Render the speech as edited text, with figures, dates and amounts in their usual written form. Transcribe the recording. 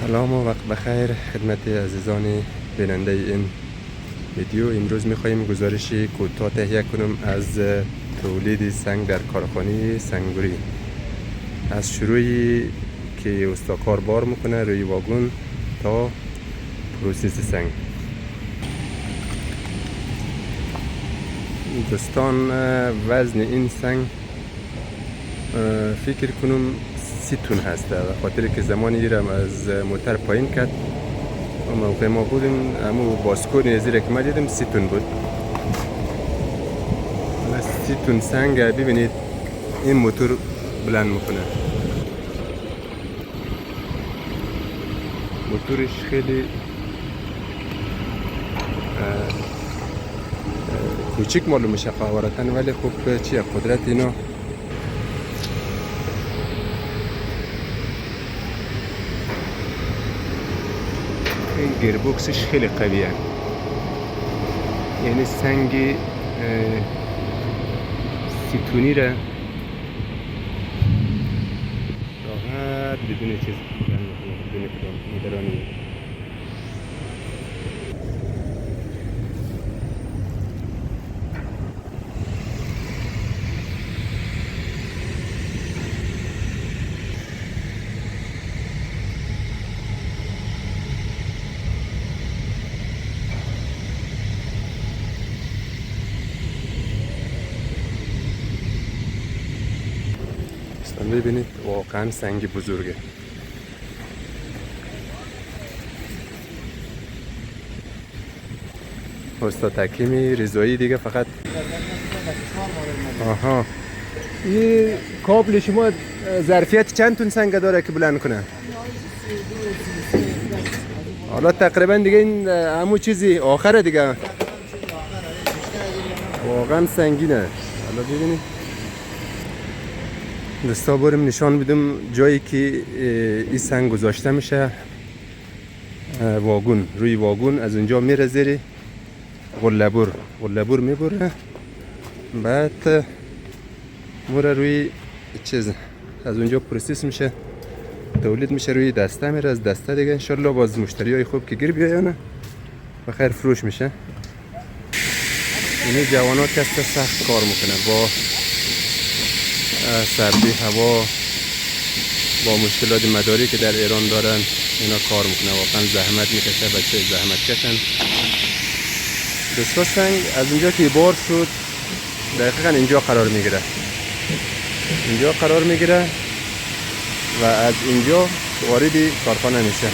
سلام و وقت بخیر خدمت عزیزان بیننده این ویدیو. امروز میخوایم گزارشی کوتاه تهیه کنم از تولید سنگ در کارخانه سنگوری، از شروعی که استاکار بار میکنه روی واگن تا پروسس سنگ. دوستان، وزن این سنگ فکر کنم 30 تن هست، به خاطر که زمانی را از موتر پایین کرد و موقع ما بودیم اما باسکور زیر که ما دیدم 30 تن بود. 30 تن سنگ ببینید این موتور بلند میکنه. موتورش خیلی کوچیک معلوم میشه قاورتن، ولی خب چیه قدرت اینا. این گیربکسش خیلی قویه، یعنی سنگ 30 تونی را راحت بدون چیز بدون نگرانی. ببینید واقعا سنگ بزرگه. استاد حکیمی رضایی دیگه فقط این کابل شما ظرفیت چند تن سنگ داره که بلند کنه؟ حالا تقریبا دیگه این همون چیزی آخره دیگه، واقعا سنگینه. حالا ببینید دستا بریم نشان بدم جایی که این سنگ گذاشته میشه. واگن، روی واگن از اونجا میره زیر غلبور میبره، بعد موره روی چیز از اونجا پروسس میشه، تولید میشه، روی دسته میره. از دسته دیگه انشالله باز مشتری های خوب که گیر بیایونه و خیر فروش میشه. این جوانات کسته سخت کار میکنه با سردی هوا، با مشکلات مداری که در ایران دارن. اینا کار میکنه، واقعا زحمت میکشه، بچه زحمت کشن. دستا سنگ از اینجا که بار شد دقیقا اینجا قرار میگیره، و از اینجا وارد کارخانه میشه.